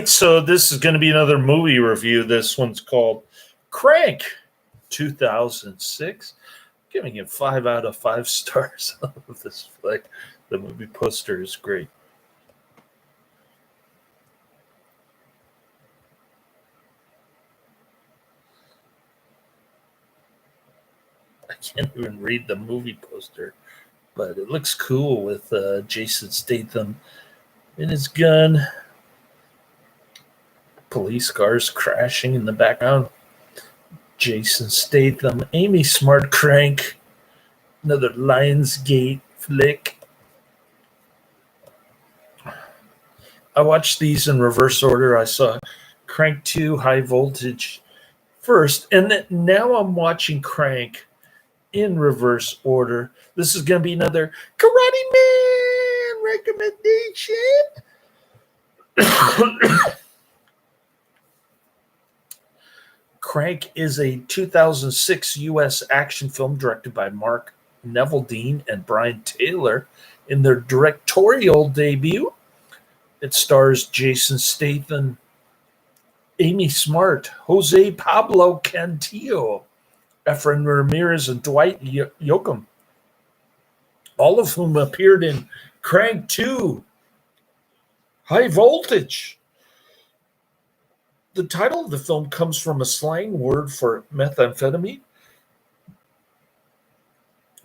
So this is going to be another movie review. This one's called Crank 2006. Giving it 5 out of 5 stars of this flick. The movie poster is great. I can't even read the movie poster, but it looks cool with Jason Statham and his gun. Police cars crashing in the background. Jason Statham, Amy Smart Crank, another Lionsgate flick. I watched these in reverse order. I saw Crank 2 High Voltage first, and now I'm watching Crank in reverse order. This is going to be another Karate Man recommendation. Crank is a 2006 U.S. action film directed by Mark Neveldine and Brian Taylor in their directorial debut. It stars Jason Statham, Amy Smart, Jose Pablo Cantillo, Efren Ramirez, and Dwight Yoakam, all of whom appeared in Crank 2 High Voltage. The title of the film comes from a slang word for methamphetamine.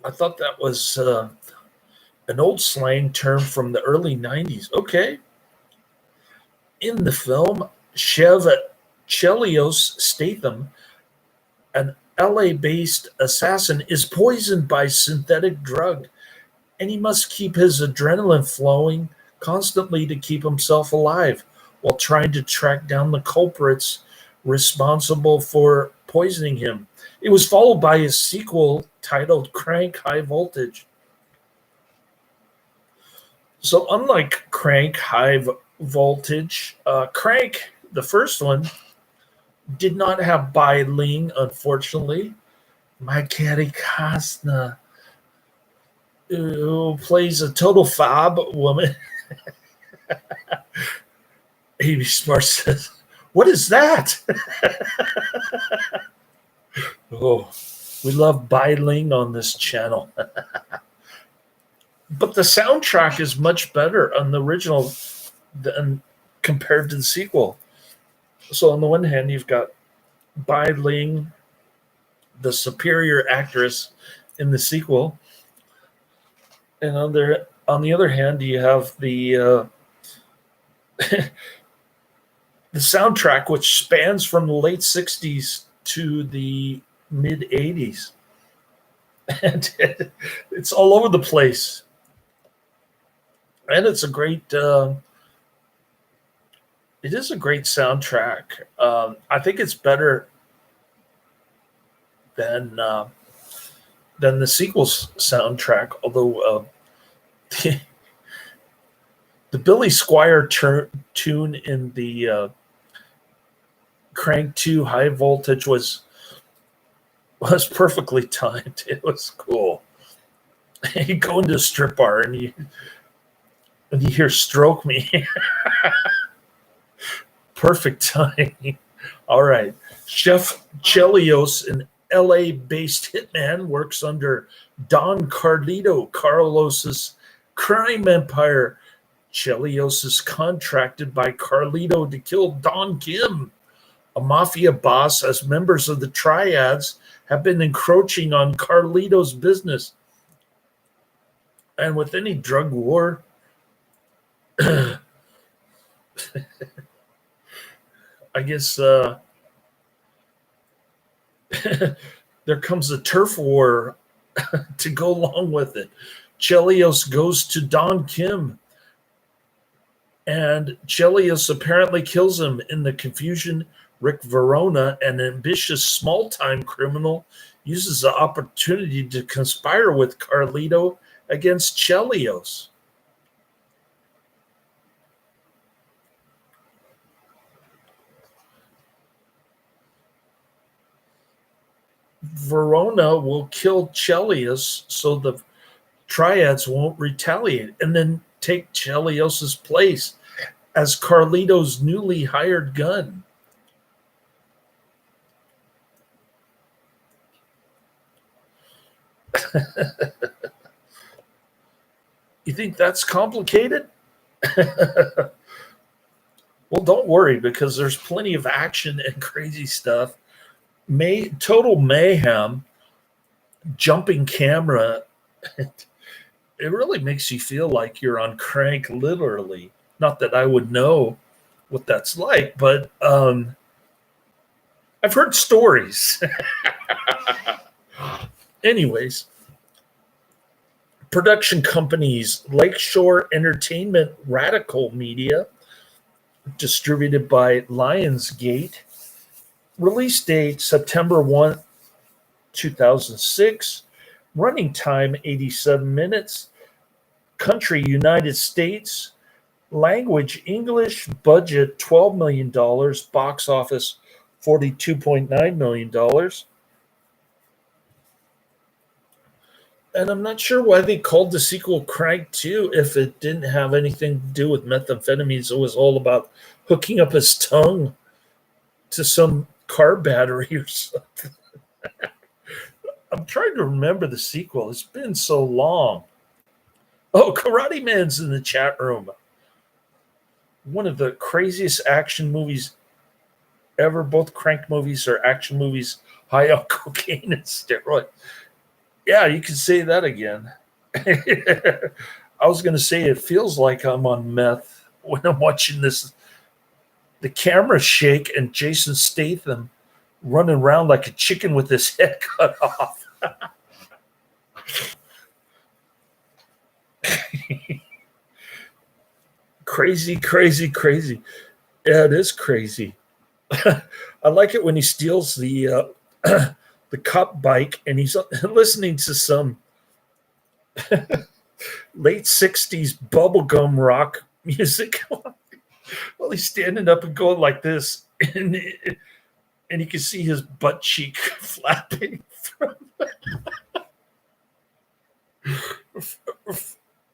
I thought that was an old slang term from the early 90s. Okay. In the film, Chelios Statham, an LA-based assassin, is poisoned by synthetic drug, and he must keep his adrenaline flowing constantly to keep himself alive, while trying to track down the culprits responsible for poisoning him. It was followed by a sequel titled Crank High Voltage. So unlike Crank High Voltage, Crank, the first one, did not have Bai Ling, unfortunately. My Carrie Costner, who plays a total fob woman. Amy Smart says, "What is that?" Oh, we love Bai Ling on this channel. But the soundtrack is much better on the original than compared to the sequel. So on the one hand, you've got Bai Ling, the superior actress in the sequel, and on the other hand, you have the the soundtrack, which spans from the late 60s to the mid 80s. And it's all over the place. And it's a great, it is a great soundtrack. I think it's better than the sequel's soundtrack, although the Billy Squier tune in the Crank 2 High Voltage was perfectly timed. It was cool. You go into a strip bar and you hear "Stroke Me." Perfect timing. All right. Chef Chelios, an LA-based hitman, works under Don Carlos's crime empire. Chelios is contracted by Carlito to kill Don Kim, a mafia boss, as members of the triads have been encroaching on Carlito's business. And with any drug war, I guess there comes a turf war to go along with it. Chelios goes to Don Kim, and Chelios apparently kills him. In the confusion, Rick Verona, an ambitious small-time criminal, uses the opportunity to conspire with Carlito against Chelios. Verona will kill Chelios so the triads won't retaliate, and then take Chelios's place as Carlito's newly hired gun. You think that's complicated? Well, don't worry because there's plenty of action and crazy stuff. Total mayhem, jumping camera. It really makes you feel like you're on crank, literally. Not that I would know what that's like, but I've heard stories. Anyways, production companies Lakeshore Entertainment Radical Media, distributed by Lionsgate. Release date September 1, 2006. Running time 87 minutes. Country United States. Language English. Budget $12 million. Box office $42.9 million. And I'm not sure why they called the sequel Crank 2 if it didn't have anything to do with methamphetamines. It was all about hooking up his tongue to some car battery or something. I'm trying to remember the sequel. It's been so long. Oh, Karate Man's in the chat room. One of the craziest action movies ever. Both Crank movies are action movies high on cocaine and steroids. Yeah, you can say that again. I was going to say it feels like I'm on meth when I'm watching this. The camera shake and Jason Statham running around like a chicken with his head cut off. Crazy, crazy, crazy. Yeah, it is crazy. I like it when he steals the the cop bike and he's listening to some late 60s bubblegum rock music. Well, he's standing up and going like this, and you can see his butt cheek flapping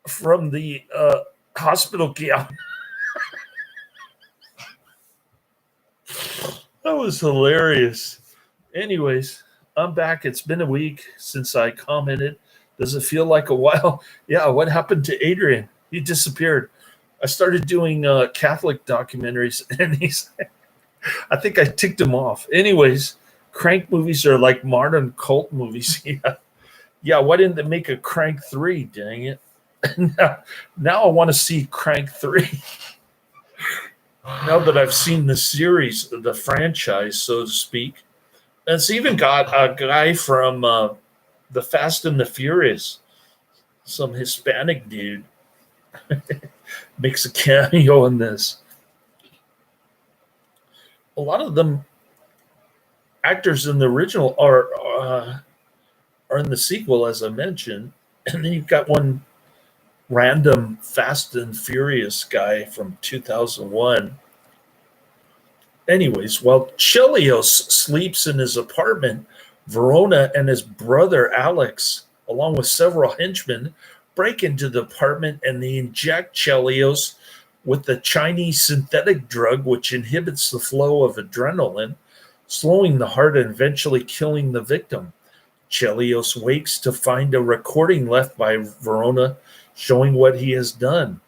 from the hospital gown. That was hilarious. Anyways, I'm back. It's been a week since I commented. Does it feel like a while? Yeah, what happened to Adrian? He disappeared. I started doing Catholic documentaries, and I think I ticked him off. Anyways, Crank movies are like modern cult movies. Yeah. Why didn't they make a Crank 3? Dang it. Now I want to see Crank 3. Now that I've seen the series, the franchise, so to speak. And it's even got a guy from the Fast and the Furious, some Hispanic dude, makes a cameo in this. A lot of them actors in the original are in the sequel, as I mentioned, and then you've got one random Fast and Furious guy from 2001. Anyways, while Chelios sleeps in his apartment, Verona and his brother Alex, along with several henchmen, break into the apartment and they inject Chelios with the Chinese synthetic drug, which inhibits the flow of adrenaline, slowing the heart and eventually killing the victim. Chelios wakes to find a recording left by Verona showing what he has done.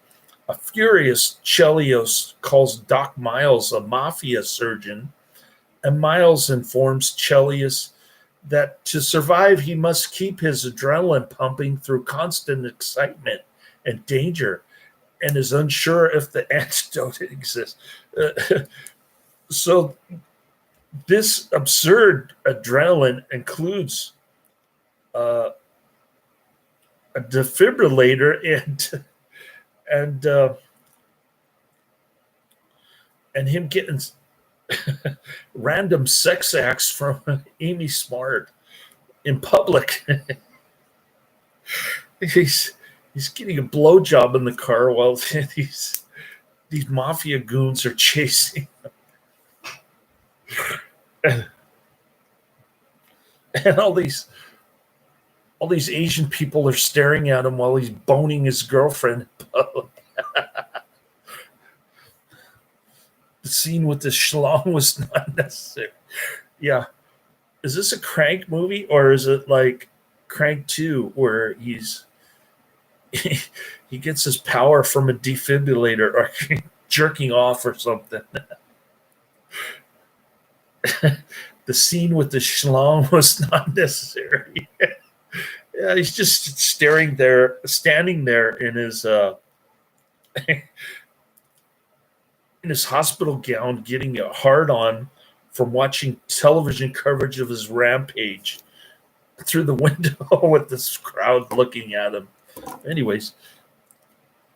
A furious Chelios calls Doc Miles a mafia surgeon, and Miles informs Chelios that to survive, he must keep his adrenaline pumping through constant excitement and danger, and is unsure if the antidote exists. So this absurd adrenaline includes a defibrillator and him getting random sex acts from Amy Smart in public. he's getting a blowjob in the car while these mafia goons are chasing him. And all these Asian people are staring at him while he's boning his girlfriend. The scene with the schlong was not necessary. Yeah. Is this a Crank movie or is it like Crank 2 where he gets his power from a defibrillator or jerking off or something? The scene with the schlong was not necessary. Yeah, he's just standing there in his hospital gown, getting a hard on from watching television coverage of his rampage through the window with this crowd looking at him. Anyways,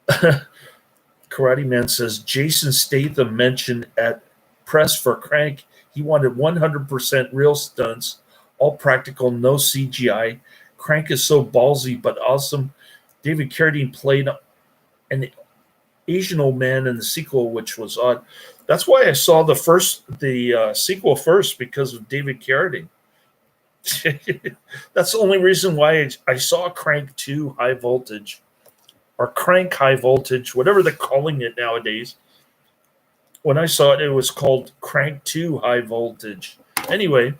Karate Man says Jason Statham mentioned at press for Crank he wanted 100% real stunts, all practical, no CGI. Crank is so ballsy but awesome. David Carradine played an Asian old man in the sequel, which was odd. That's why I saw the sequel first, because of David Carradine. That's the only reason why I saw Crank 2 High Voltage, or Crank High Voltage, whatever they're calling it nowadays. When I saw it, it was called Crank 2 High Voltage. Anyway,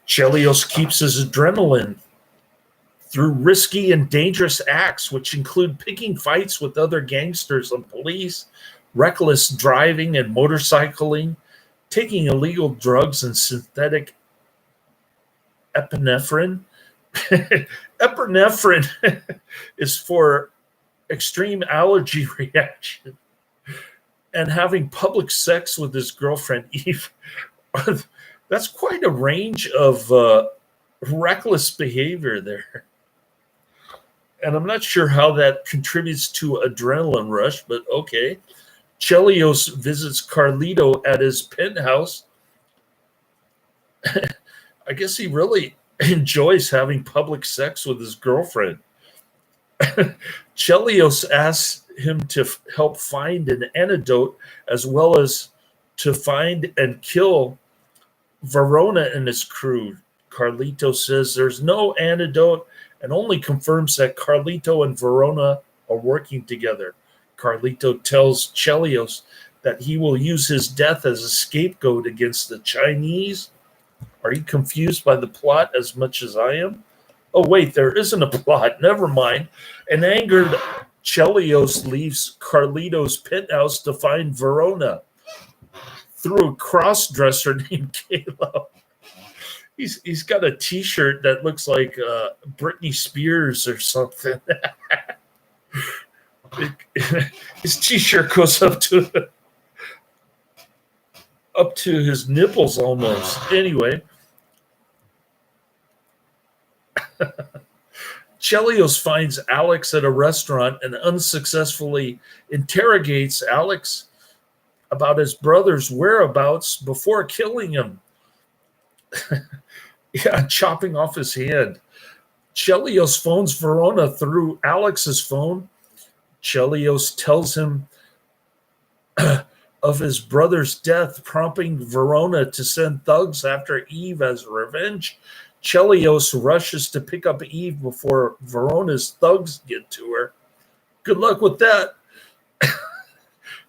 Chelios keeps his adrenaline through risky and dangerous acts, which include picking fights with other gangsters and police, reckless driving and motorcycling, taking illegal drugs and synthetic epinephrine. Epinephrine is for extreme allergy reaction, and having public sex with his girlfriend Eve. That's quite a range of reckless behavior there. And I'm not sure how that contributes to adrenaline rush, but okay. Chelios visits Carlito at his penthouse. I guess he really enjoys having public sex with his girlfriend. Chelios asks him to help find an antidote, as well as to find and kill Verona and his crew. Carlito says there's no antidote and only confirms that Carlito and Verona are working together. Carlito tells Chelios that he will use his death as a scapegoat against the Chinese. Are you confused by the plot as much as I am? Oh, wait, there isn't a plot. Never mind. An angered Chelios leaves Carlito's penthouse to find Verona through a cross-dresser named Caleb. He's got a T-shirt that looks like Britney Spears or something. His T-shirt goes up to his nipples almost. Anyway, Chelios finds Alex at a restaurant and unsuccessfully interrogates Alex about his brother's whereabouts before killing him. Yeah, chopping off his hand. Chelios phones Verona through Alex's phone. Chelios tells him of his brother's death, prompting Verona to send thugs after Eve as revenge. Chelios rushes to pick up Eve before Verona's thugs get to her. Good luck with that.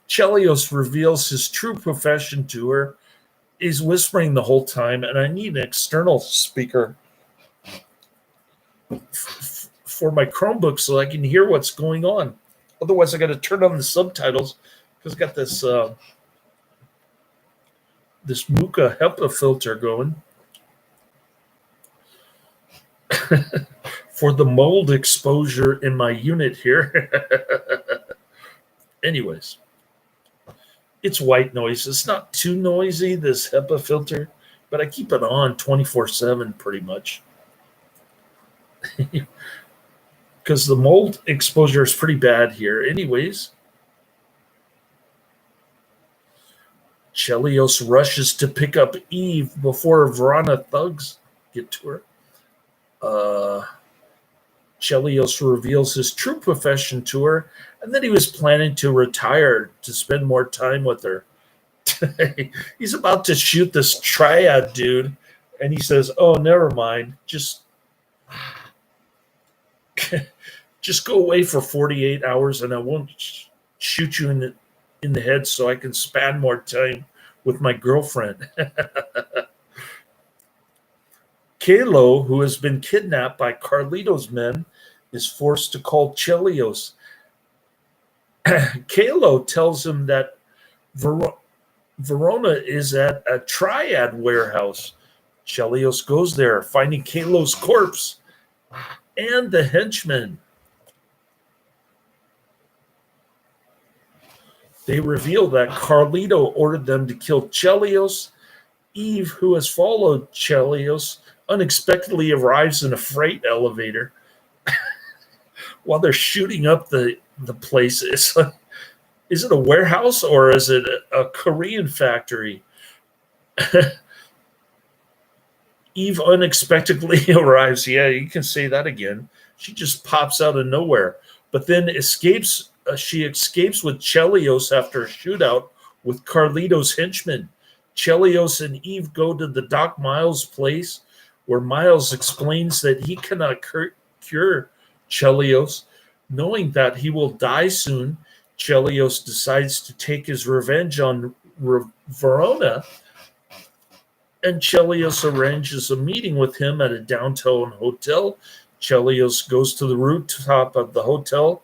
Chelios reveals his true profession to her. He's whispering the whole time, and I need an external speaker for my Chromebook so I can hear what's going on. Otherwise, I got to turn on the subtitles because I got this this Muka HEPA filter going for the mold exposure in my unit here. Anyways, it's white noise. It's not too noisy, this HEPA filter, but I keep it on 24/7 pretty much. Because the mold exposure is pretty bad here. Anyways, Chelios rushes to pick up Eve before Verona thugs get to her. Chelios reveals his true profession to her, and that he was planning to retire to spend more time with her. He's about to shoot this triad dude, And he says, "Oh, never mind. Just go away for 48 hours, and I won't shoot you in the head, so I can spend more time with my girlfriend." Kalo, who has been kidnapped by Carlito's men, is forced to call Chelios. Kalo tells him that Verona is at a triad warehouse. Chelios goes there, finding Kalo's corpse and the henchman. They reveal that Carlito ordered them to kill Chelios. Eve, who has followed Chelios, unexpectedly arrives in a freight elevator while they're shooting up the place. It's like, is it a warehouse or is it a Korean factory? Eve unexpectedly arrives. Yeah, you can say that again. She just pops out of nowhere, but then escapes. She escapes with Chelios after a shootout with Carlito's henchmen. Chelios and Eve go to the Doc Miles place, where Miles explains that he cannot cure Chelios. Knowing that he will die soon, Chelios decides to take his revenge on Verona, and Chelios arranges a meeting with him at a downtown hotel. Chelios goes to the rooftop of the hotel.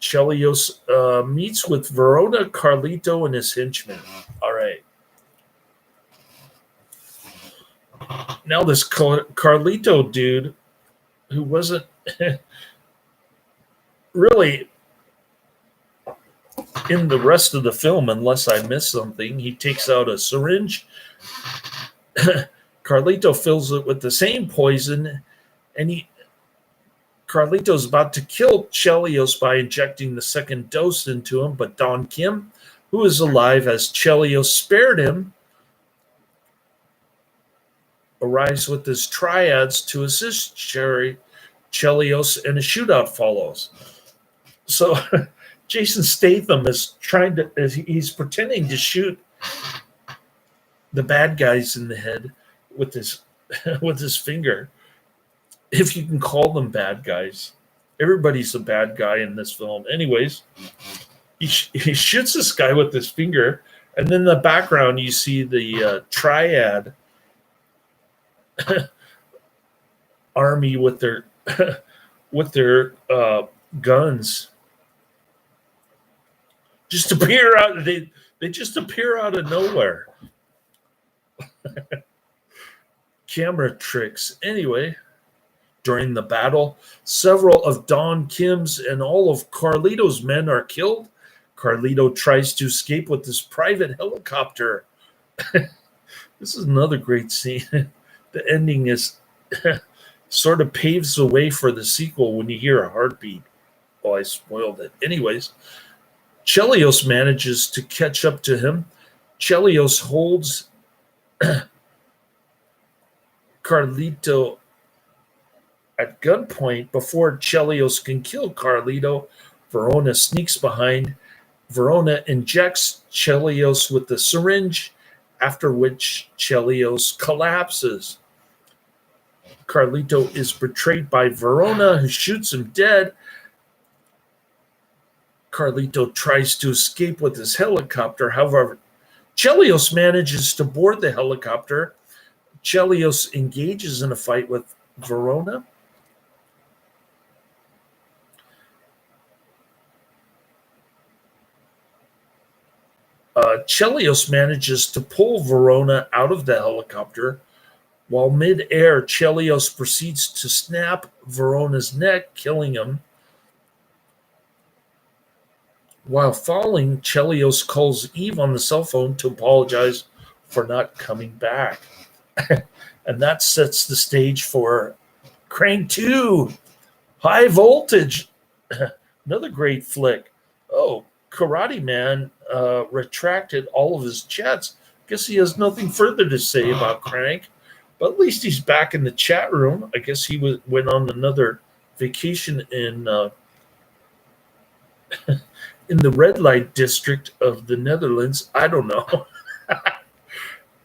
Chelios meets with Verona, Carlito, and his henchmen. All right. Now this Carlito dude, who wasn't really in the rest of the film, unless I missed something, he takes out a syringe. Carlito fills it with the same poison, and Carlito's about to kill Chelios by injecting the second dose into him, but Don Kim, who is alive as Chelios spared him, arrives with his triads to assist Chelios, and a shootout follows. So Jason Statham is he's pretending to shoot the bad guys in the head with his finger, if you can call them bad guys. Everybody's a bad guy in this film. Anyways, he shoots this guy with his finger, and then in the background you see the triad army with their guns just appear out. They just appear out of nowhere. Camera tricks. Anyway, during the battle, several of Don Kim's and all of Carlito's men are killed. Carlito tries to escape with his private helicopter. This is another great scene. The ending is sort of paves the way for the sequel when you hear a heartbeat. Oh, I spoiled it. Anyways, Chelios manages to catch up to him. Chelios holds Carlito at gunpoint. Before Chelios can kill Carlito, Verona sneaks behind. Verona injects Chelios with the syringe, after which Chelios collapses. Carlito is betrayed by Verona, who shoots him dead. Carlito tries to escape with his helicopter. However, Chelios manages to board the helicopter. Chelios engages in a fight with Verona. Chelios manages to pull Verona out of the helicopter. While mid-air, Chelios proceeds to snap Verona's neck, killing him. While falling, Chelios calls Eve on the cell phone to apologize for not coming back. And that sets the stage for Crank 2, High Voltage. Another great flick. Oh, Karate Man retracted all of his chats. Guess he has nothing further to say about Crank. But at least he's back in the chat room. I guess he went on another vacation in in the red light district of the Netherlands. I don't know.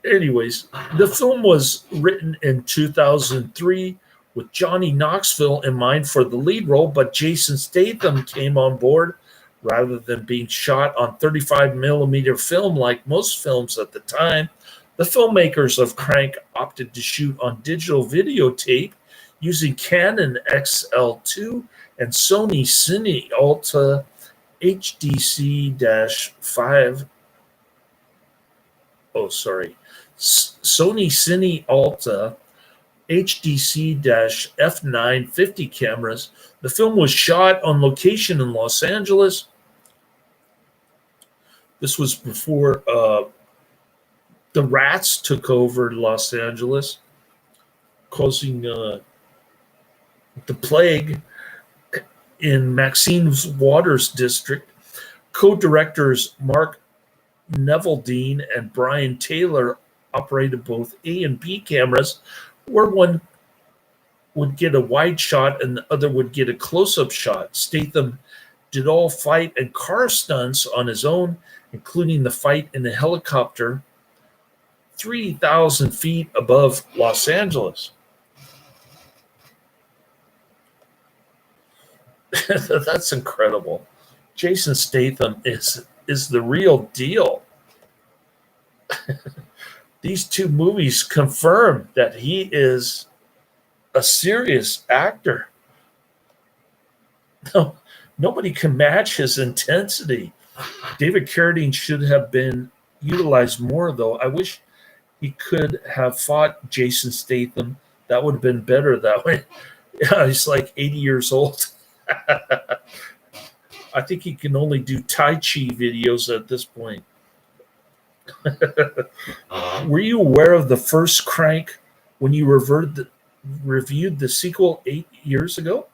Anyways, the film was written in 2003 with Johnny Knoxville in mind for the lead role, but Jason Statham came on board rather than being shot on 35 millimeter film like most films at the time. The filmmakers of Crank opted to shoot on digital videotape using Canon XL2 and Sony Cine Alta HDC-5. Oh, sorry. Sony Cine Alta HDC-F950 cameras. The film was shot on location in Los Angeles. This was before the rats took over Los Angeles, causing the plague in Maxine's Waters district. Co-directors Mark Neveldine and Brian Taylor operated both A and B cameras, where one would get a wide shot and the other would get a close-up shot. Statham did all fight and car stunts on his own, including the fight in a helicopter 3,000 feet above Los Angeles. That's incredible. Jason Statham is the real deal. These two movies confirm that he is a serious actor. No, nobody can match his intensity. David Carradine should have been utilized more, though. I wish he could have fought Jason Statham. That would have been better that way. Yeah, he's like 80 years old. I think he can only do Tai Chi videos at this point. Were you aware of the first Crank when you reviewed the sequel 8 years ago?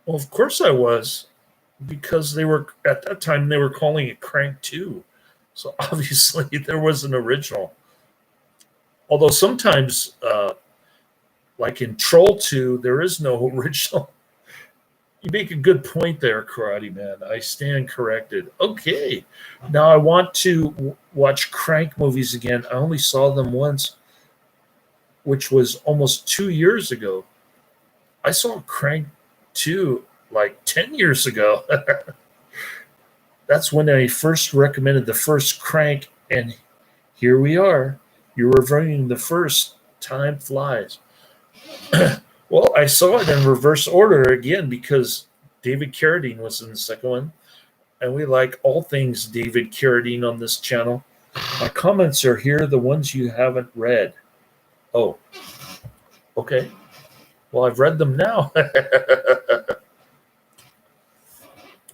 Well, of course I was, because they were at that time they were calling it Crank 2. So obviously there was an original. Although sometimes, like in Troll 2, there is no original. You make a good point there, Karate Man. I stand corrected. Okay. Now I want to watch Crank movies again. I only saw them once, which was almost 2 years ago. I saw Crank 2 like 10 years ago. That's when I first recommended the first Crank, and here we are. You're reviewing the first. Time flies. Well, I saw it in reverse order again because David Carradine was in the second one, and we like all things David Carradine on this channel. My comments are here, the ones you haven't read. Oh, okay. Well, I've read them now.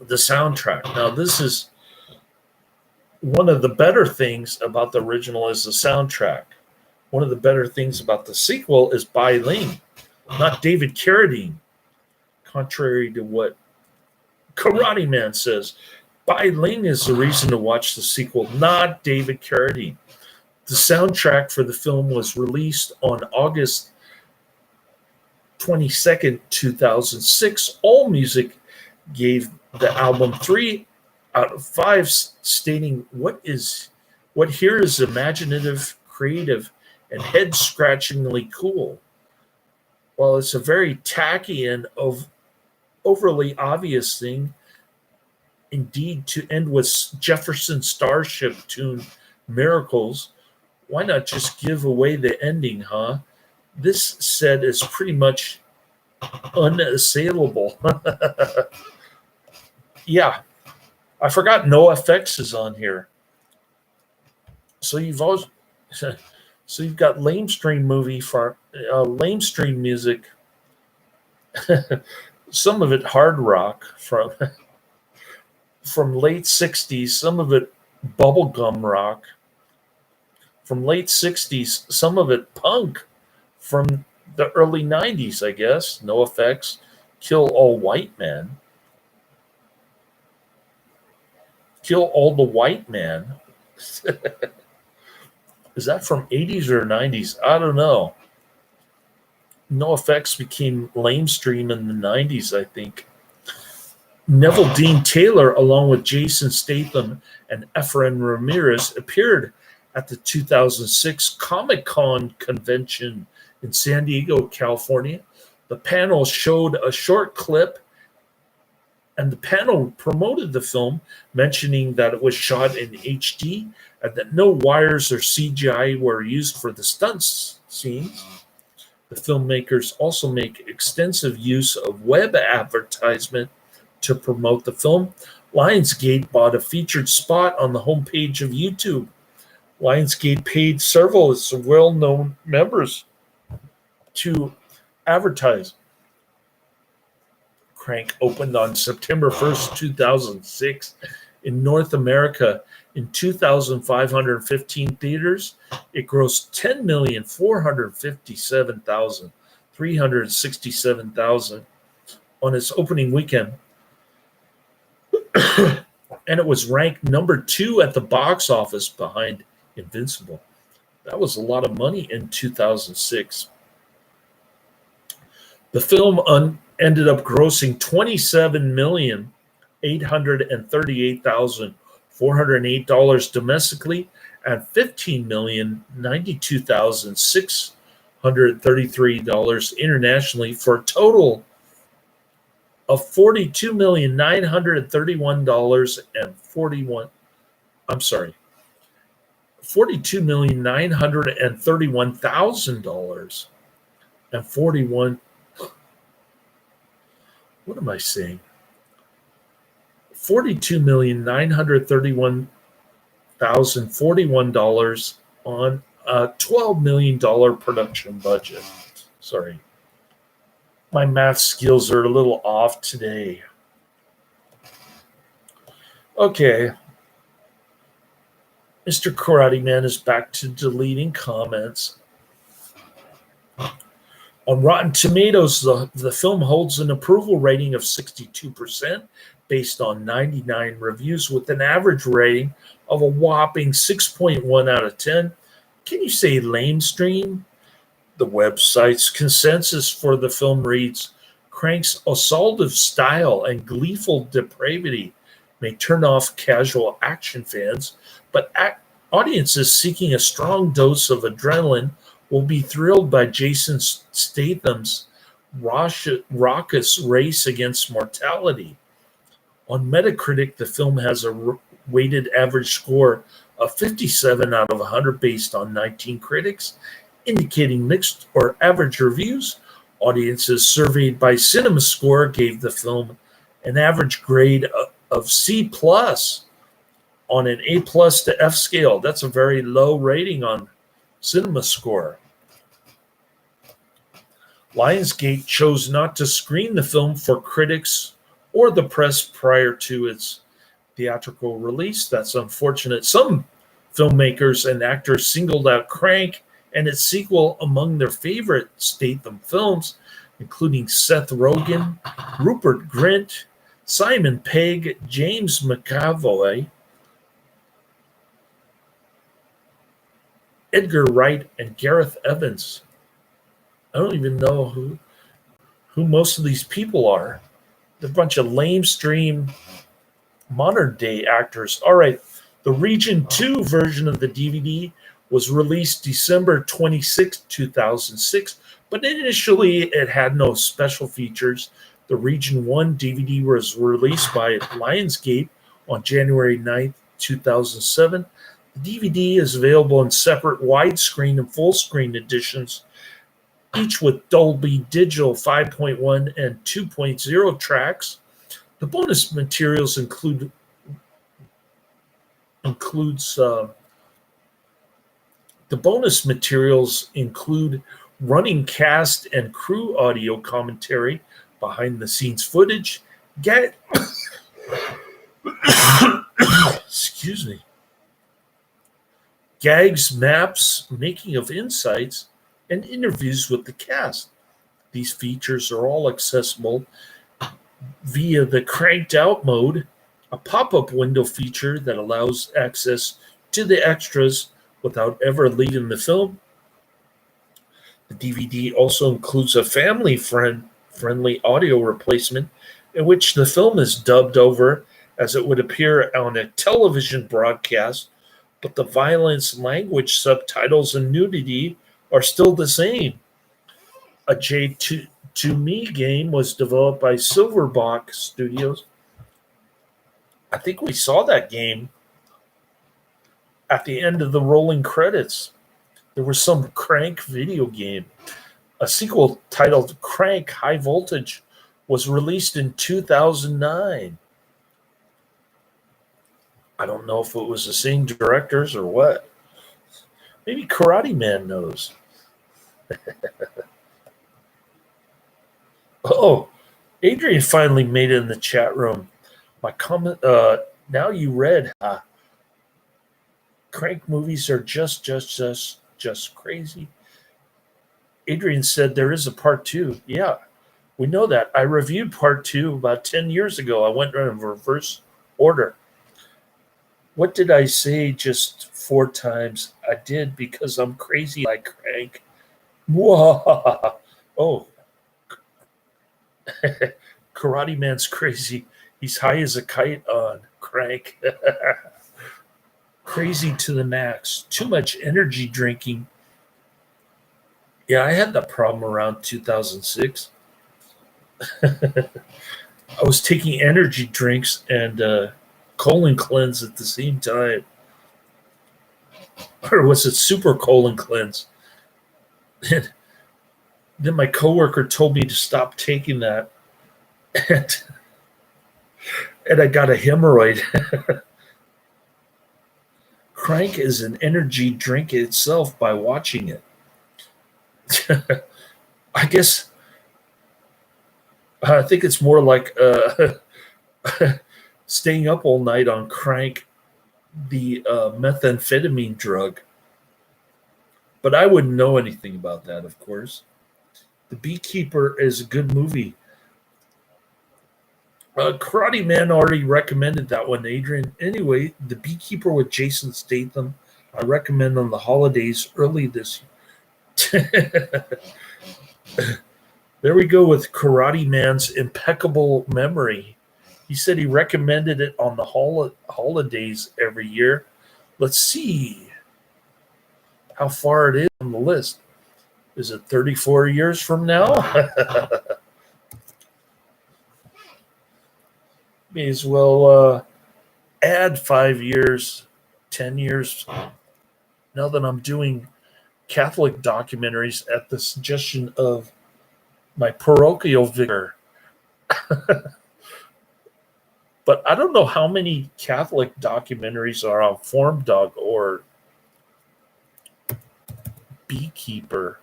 The soundtrack. Now, this is one of the better things about the original is the soundtrack. One of the better things about the sequel is Bai Ling, not David Carradine. Contrary to what Karate Man says, Bai Ling is the reason to watch the sequel, not David Carradine. The soundtrack for the film was released on August 22nd, 2006. AllMusic gave the album 3 out of 5, stating what here is imaginative, creative, and head-scratchingly cool. While it's a very tacky and overly obvious thing, indeed, to end with Jefferson Starship tune Miracles, why not just give away the ending, huh? This set is pretty much unassailable. Yeah, I forgot NoFX is on here. So you've got lamestream music. Some of it hard rock from late 60s, some of it bubblegum rock from late 60s, some of it punk from the early 90s, I guess. NoFX, Kill All White Man. Kill All the White Man. Is that from 80s or 90s? I don't know. NoFX became lamestream in the 90s, I think. Neveldine Taylor, along with Jason Statham and Efren Ramirez, appeared at the 2006 Comic-Con convention in San Diego, California. The panel showed a short clip, and the panel promoted the film, mentioning that it was shot in HD and that no wires or CGI were used for the stunts scenes. The filmmakers also make extensive use of web advertisement to promote the film. Lionsgate bought a featured spot on the homepage of YouTube. Lionsgate paid several of its well-known members to advertise. Crank opened on September 1st, 2006 in North America in 2,515 theaters. It grossed $10,457,367 on its opening weekend. And it was ranked number 2 at the box office behind Invincible. That was a lot of money in 2006. The film ended up grossing $27,838,408 domestically and $15,092,633 internationally, for a total of $42,931,041. What am I saying? $42,931,041 on a $12 million production budget. Sorry. My math skills are a little off today. Okay. Mr. Karate Man is back to deleting comments. On Rotten Tomatoes, the film holds an approval rating of 62% based on 99 reviews, with an average rating of a whopping 6.1 out of 10. Can you say lamestream? The website's consensus for the film reads, Crank's assaultive style and gleeful depravity may turn off casual action fans, but audiences seeking a strong dose of adrenaline will be thrilled by Jason Statham's raucous race against mortality. On Metacritic, the film has a weighted average score of 57 out of 100 based on 19 critics, indicating mixed or average reviews. Audiences surveyed by CinemaScore gave the film an average grade of C+ on an A+ to F scale. That's a very low rating on CinemaScore. Lionsgate chose not to screen the film for critics or the press prior to its theatrical release. That's unfortunate. Some filmmakers and actors singled out Crank and its sequel among their favorite Statham films, including Seth Rogen, Rupert Grint, Simon Pegg, James McAvoy, Edgar Wright, and Gareth Evans. I don't even know who most of these people are. They're a bunch of lamestream modern-day actors. All right, the Region 2 version of the DVD was released December 26, 2006, but initially it had no special features. The Region 1 DVD was released by Lionsgate on January 9, 2007. The DVD is available in separate widescreen and full-screen editions, each with Dolby Digital 5.1 and 2.0 tracks. The bonus materials includes running cast and crew audio commentary, behind the scenes footage, excuse me, gags, maps, making of insights, and interviews with the cast. These features are all accessible via the cranked out mode, a pop-up window feature that allows access to the extras without ever leaving the film. The DVD also includes a family-friendly audio replacement in which the film is dubbed over as it would appear on a television broadcast but the violence, language, subtitles, and nudity are still the same. A J2Me game was developed by Silverbox Studios. I think we saw that game at the end of the rolling credits. There was some Crank video game. A sequel titled Crank High Voltage was released in 2009. I don't know if it was the same directors or what. Maybe Karate Man knows. Oh, Adrian finally made it in the chat room. My comment, now you read, Crank movies are just crazy. Adrian said there is a part two. Yeah, we know that. I reviewed part two about 10 years ago. I went in reverse order. What did I say just 4 times? I did because I'm crazy like Crank. Whoa. Oh, Karate Man's crazy. He's high as a kite on Crank. Crazy to the max. Too much energy drinking. Yeah, I had that problem around 2006. I was taking energy drinks and colon cleanse at the same time. Or was it super colon cleanse? And then my coworker told me to stop taking that. And, and I got a hemorrhoid. Crank is an energy drink itself by watching it. I guess I think it's more like staying up all night on Crank, the methamphetamine drug. But I wouldn't know anything about that, of course. The Beekeeper is a good movie. Karate Man already recommended that one, Adrian. Anyway, The Beekeeper with Jason Statham, I recommend on the holidays early this year. There we go with Karate Man's impeccable memory. He said he recommended it on the holidays every year. Let's see how far it is on the list. Is it 34 years from now? May as well add 5 years, 10 years. Now that I'm doing Catholic documentaries at the suggestion of my parochial vicar. But I don't know how many Catholic documentaries are on Farm Dog or Beekeeper.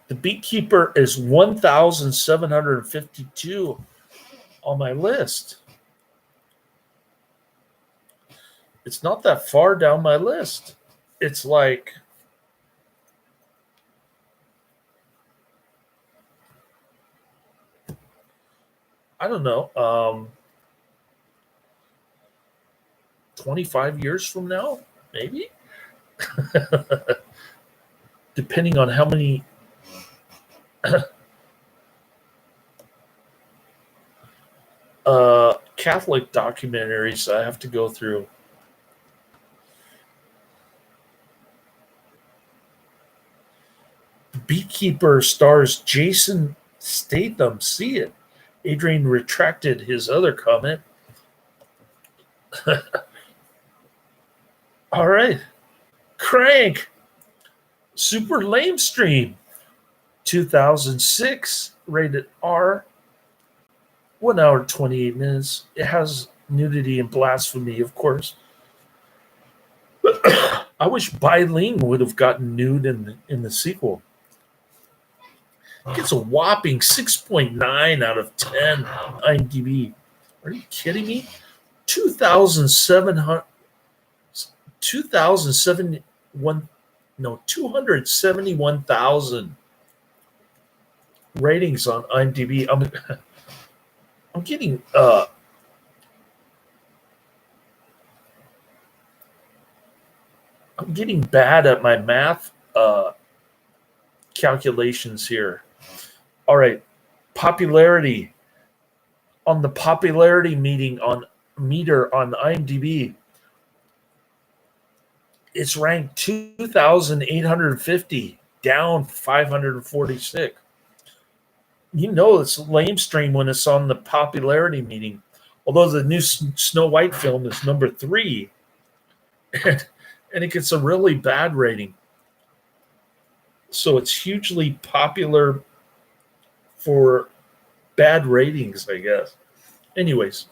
The Beekeeper is 1,752 on my list. It's not that far down my list. It's like I don't know, 25 years from now, maybe? Depending on how many Catholic documentaries I have to go through. Beekeeper stars Jason Statham. See it. Adrian retracted his other comment. All right. Crank. Super Lame Stream. 2006. Rated R. 1 hour, 28 minutes. It has nudity and blasphemy, of course. I wish Bai Ling would have gotten nude in the sequel. It gets a whopping 6.9 out of 10 IMDb. Are you kidding me? 271,000 ratings on IMDb. I'm getting bad at my math calculations here. All right, popularity. On the popularity meeting on meter on IMDb, it's ranked 2,850, down 546. You know it's lamestream when it's on the popularity meeting. Although the new Snow White film is number 3, and it gets a really bad rating. So it's hugely popular for bad ratings, I guess. Anyways,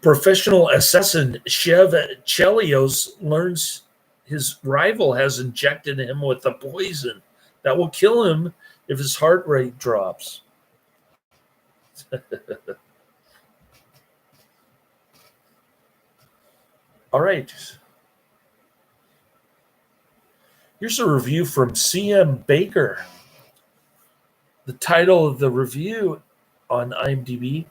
professional assassin Chev Chelios learns his rival has injected him with a poison that will kill him if his heart rate drops. All right. Here's a review from C.M. Baker. The title of the review on IMDb,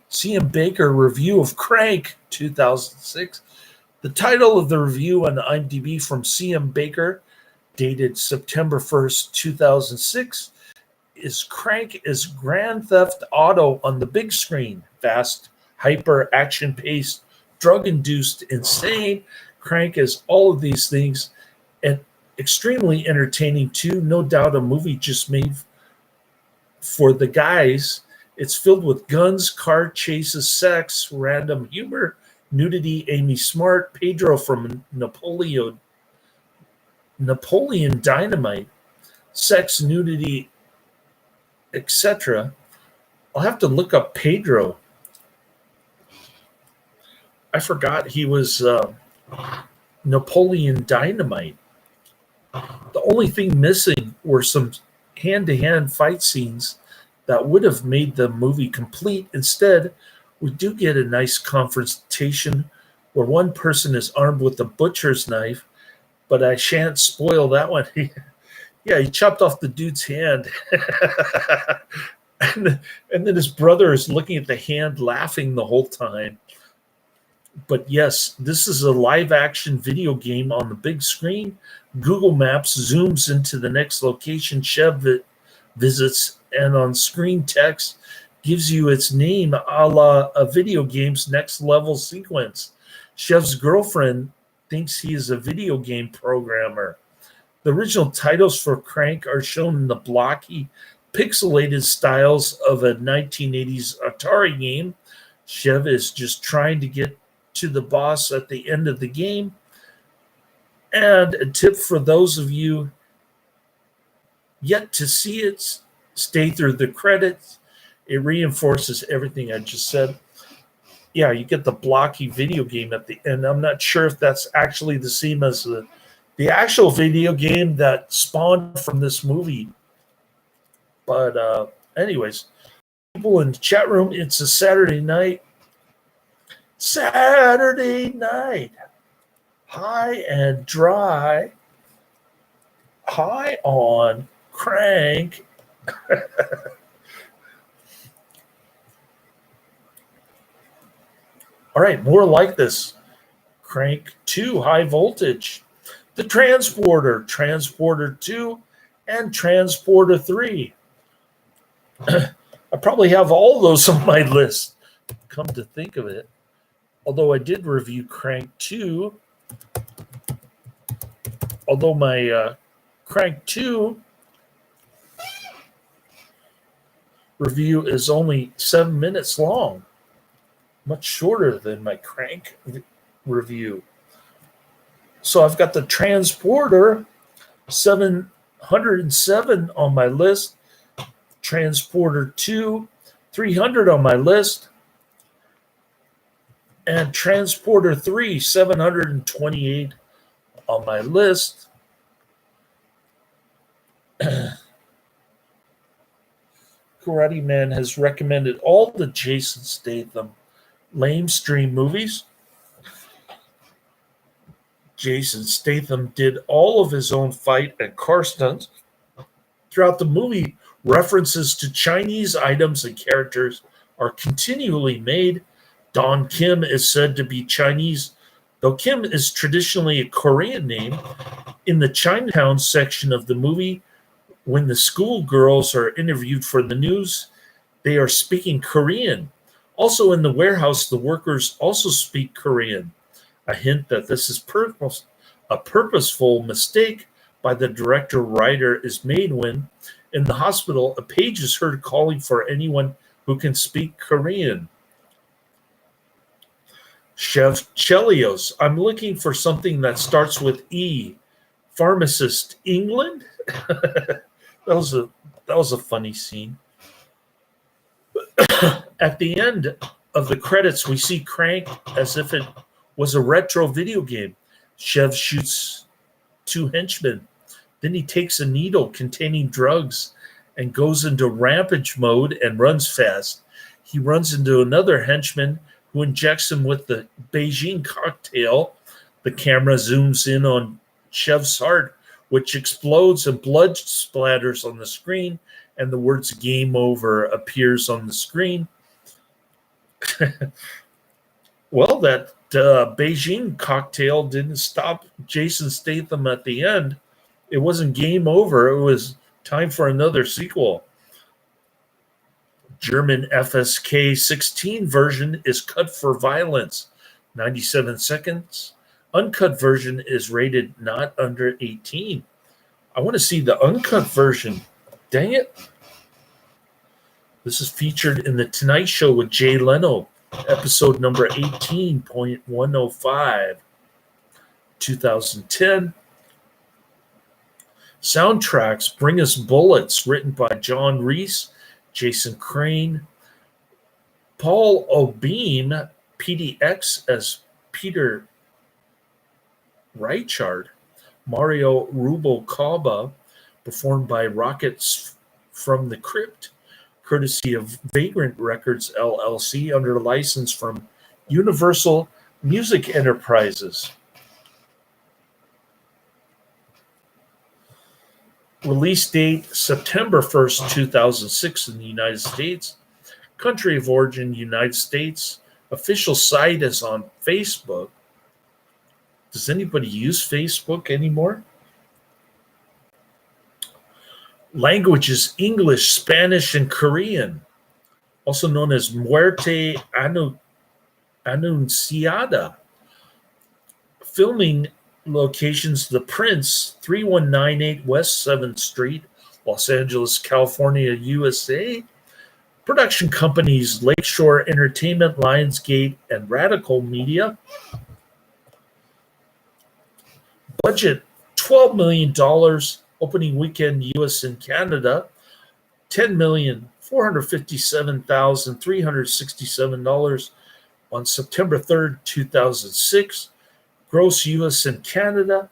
C.M. Baker Review of Crank 2006. The title of the review on IMDb from C.M. Baker, dated September 1st, 2006, is Crank is Grand Theft Auto on the big screen. Fast, hyper, action-paced, drug-induced, insane. Crank is all of these things and extremely entertaining too. No doubt a movie just made for the guys. It's filled with guns, car chases, sex, random humor, nudity, Amy Smart, Pedro from Napoleon Dynamite, sex, nudity, etc. I'll have to look up Pedro. I forgot he was Napoleon Dynamite. The only thing missing were some hand-to-hand fight scenes that would have made the movie complete. Instead, we do get a nice confrontation where one person is armed with a butcher's knife, but I shan't spoil that one. Yeah, he chopped off the dude's hand. and then his brother is looking at the hand, laughing the whole time. But yes, this is a live-action video game on the big screen. Google Maps zooms into the next location Chev visits, and on screen text gives you its name, a la a video game's next level sequence. Chev's girlfriend thinks he is a video game programmer. The original titles for Crank are shown in the blocky, pixelated styles of a 1980s Atari game. Chev is just trying to get to the boss at the end of the game. And a tip for those of you yet to see it, stay through the credits. It reinforces everything I just said. Yeah, you get the blocky video game at the end. I'm not sure if that's actually the same as the actual video game that spawned from this movie. But anyways, people in the chat room, it's a Saturday night. High and dry. High on Crank. All right, more like this. Crank 2, High Voltage. The Transporter, Transporter 2, and Transporter 3. I probably have all those on my list, come to think of it. Although I did review Crank 2. Although my Crank 2 review is only 7 minutes long. Much shorter than my Crank review. So I've got the Transporter 707 on my list, Transporter 2 300 on my list, and Transporter 3 728 on my list. Karate Man has recommended all the Jason Statham lamestream movies. Jason Statham did all of his own fight and car stunts. Throughout the movie, references to Chinese items and characters are continually made. Don Kim is said to be Chinese, though Kim is traditionally a Korean name. In the Chinatown section of the movie, when the schoolgirls are interviewed for the news, they are speaking Korean. Also in the warehouse, the workers also speak Korean, a hint that this is a purposeful mistake by the director writer is made when, in the hospital, a page is heard calling for anyone who can speak Korean. Chef Chelios, I'm looking for something that starts with E. Pharmacist, England? that was a funny scene. At the end of the credits, we see Crank as if it was a retro video game. Chev shoots two henchmen. Then he takes a needle containing drugs and goes into rampage mode and runs fast. He runs into another henchman who injects him with the Beijing cocktail. The camera zooms in on Chev's heart, which explodes and blood splatters on the screen, and the words "Game Over" appears on the screen. Well, that Beijing cocktail didn't stop Jason Statham at the end. It wasn't game over. It was time for another sequel. German FSK 16 version is cut for violence, 97 seconds. Uncut version is rated not under 18. I want to see the uncut version. Dang it. This is featured in The Tonight Show with Jay Leno, episode number 18.105, 2010. Soundtracks: Bring Us Bullets, written by John Reese, Jason Crane, Paul Obeem, PDX as Peter Reichard, Mario Rubalcaba, performed by Rockets from the Crypt, courtesy of Vagrant Records LLC, under license from Universal Music Enterprises. Release date September 1st, 2006 in the United States. Country of origin United States. Official site is on Facebook. Does anybody use Facebook anymore? Languages: English, Spanish, and Korean, also known as Muerte Anunciada. Filming locations: The Prince, 3198 West 7th Street, Los Angeles, California, USA. Production companies: Lakeshore Entertainment, Lionsgate, and Radical Media. Budget: $12 million. Opening weekend, US and Canada, $10,457,367 on September 3rd, 2006. Gross US and Canada,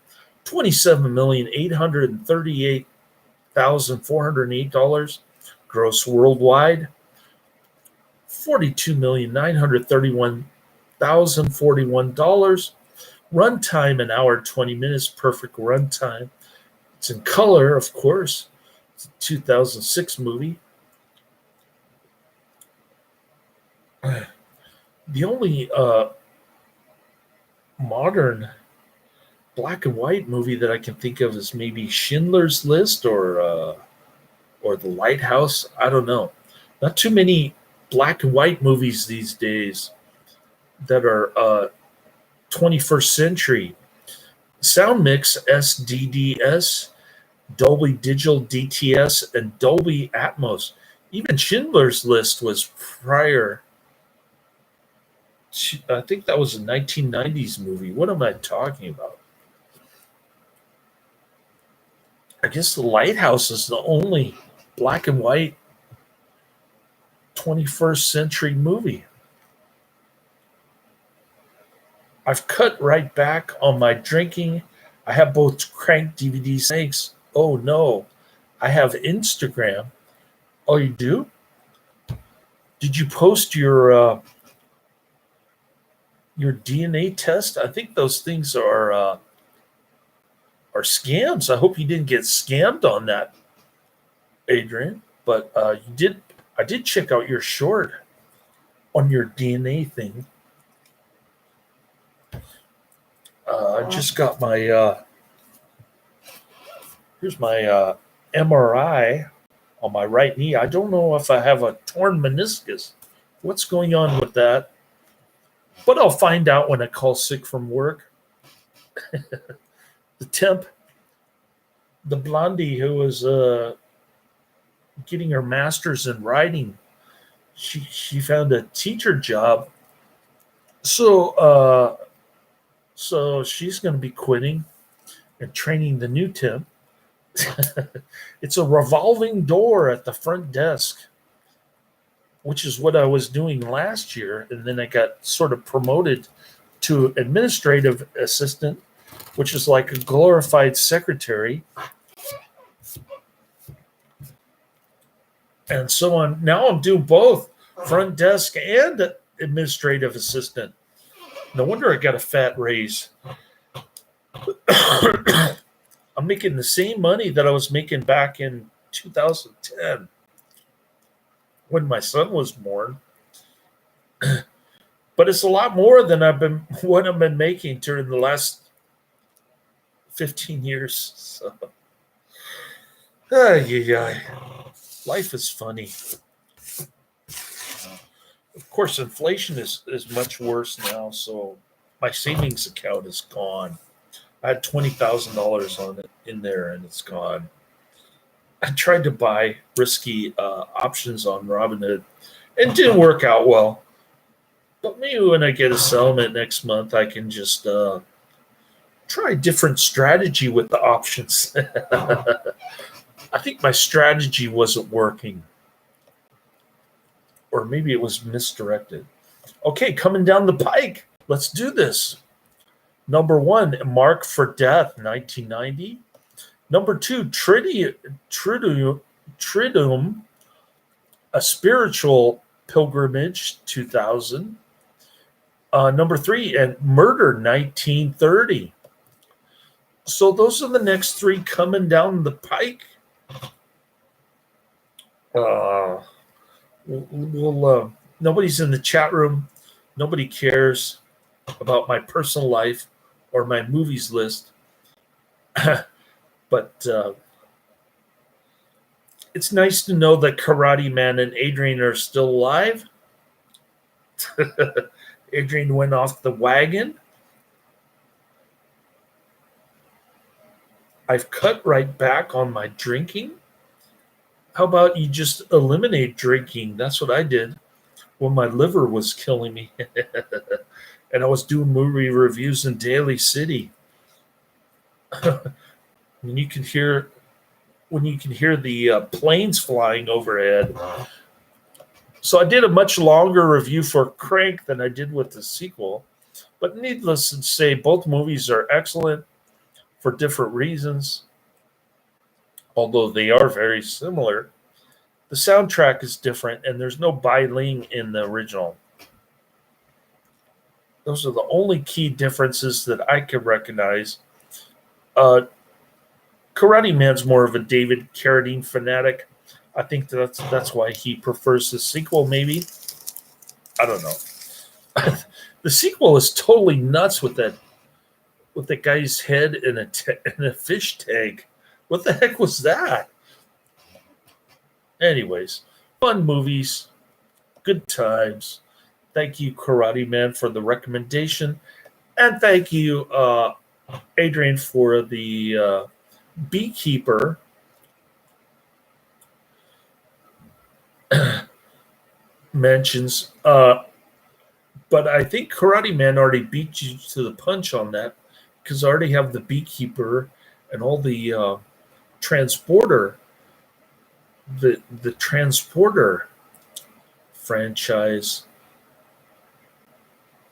$27,838,408. Gross worldwide, $42,931,041. Runtime, an hour 20 minutes, perfect runtime. It's in color, of course. It's a 2006 movie. The only modern black and white movie that I can think of is maybe Schindler's List or The Lighthouse. I don't know. Not too many black and white movies these days that are 21st century. Sound mix: SDDS, Dolby Digital DTS, and Dolby Atmos. Even Schindler's List was prior. I think that was a 1990s movie. What am I talking about? I guess The Lighthouse is the only black and white 21st century movie. I've cut right back on my drinking. I have both Crank DVDs. Thanks. Oh no, I have Instagram. Oh, you do? Did you post your DNA test? I think those things are scams. I hope you didn't get scammed on that, Adrian. But you did. I did check out your short on your DNA thing. I just got my here's my MRI on my right knee. I don't know if I have a torn meniscus what's going on with that. But I'll find out when I call sick from work. The temp, the blondie who was getting her master's in writing, she found a teacher job. So she's going to be quitting and training the new temp. It's a revolving door at the front desk, which is what I was doing last year. And then I got sort of promoted to administrative assistant, which is like a glorified secretary. And so now I'm doing both front desk and administrative assistant. No wonder I got a fat raise. I'm making the same money that I was making back in 2010 when my son was born. But it's a lot more than I've been making during the last 15 years. So, life is funny. Of course, inflation is much worse now, so my savings account is gone. I had $20,000 on it in there, and it's gone. I tried to buy risky options on Robinhood, and it didn't work out well. But maybe when I get a settlement next month, I can just try a different strategy with the options. I think my strategy wasn't working. Or maybe it was misdirected. Okay, coming down the pike. Let's do this. Number 1, Mark for Death, 1990. Number 2, Triduum, A Spiritual Pilgrimage, 2000. Number 3, and Murder, 1930. So those are the next 3 coming down the pike. Nobody's in the chat room. Nobody cares about my personal life or my movies list. But it's nice to know that Karate Man and Adrian are still alive. Adrian went off the wagon. I've cut right back on my drinking. How about you just eliminate drinking? That's what I did when my liver was killing me. And I was doing movie reviews in Daly City. When you can hear the planes flying overhead. So I did a much longer review for Crank than I did with the sequel. But needless to say, both movies are excellent for different reasons. Although they are very similar. The soundtrack is different, and there's no Bai Ling in the original. Those are the only key differences that I can recognize. Karate Man's more of a David Carradine fanatic. I think that's why he prefers the sequel, maybe. I don't know. The sequel is totally nuts with that guy's head in a fish tank. What the heck was that? Anyways, fun movies, good times. Thank you, Karate Man, for the recommendation. And thank you, Adrian, for the Beekeeper. Mentions. But I think Karate Man already beat you to the punch on that because I already have the Beekeeper and all the Transporter. The Transporter franchise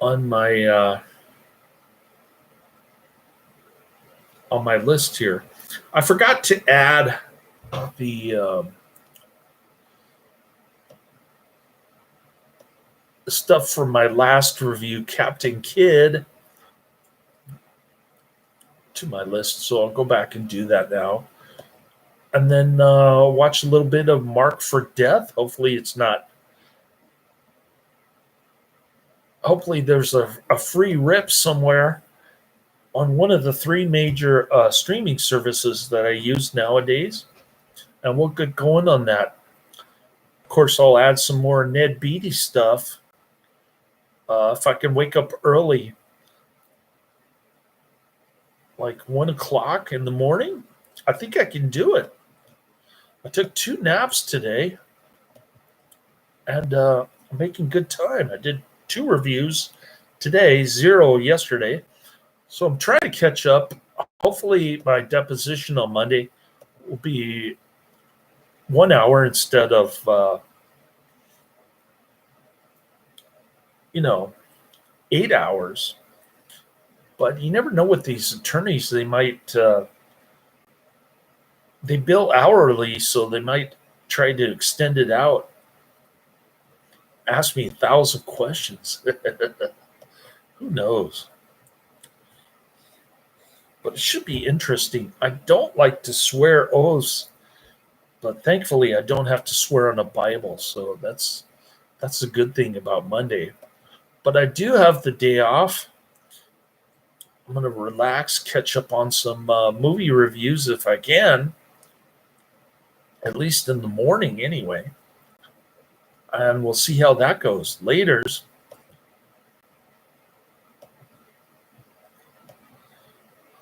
on my list here. I forgot to add the stuff from my last review, Captain Kidd, to my list, so I'll go back and do that now. And then watch a little bit of Mark for Death. Hopefully there's a free rip somewhere on one of the 3 major streaming services that I use nowadays. And we'll get going on that. Of course, I'll add some more Ned Beatty stuff if I can wake up early, like 1 o'clock in the morning. I think I can do it. I took 2 naps today, and I'm making good time. I did 2 reviews today, 0 yesterday. So I'm trying to catch up. Hopefully, my deposition on Monday will be 1 hour instead of, 8 hours. But you never know with these attorneys. They might, they bill hourly, so they might try to extend it out. Ask me 1,000 questions. Who knows? But it should be interesting. I don't like to swear oaths, but thankfully I don't have to swear on a Bible, so that's a good thing about Monday. But I do have the day off. I'm going to relax, catch up on some movie reviews if I can, at least in the morning anyway. And we'll see how that goes. Laters.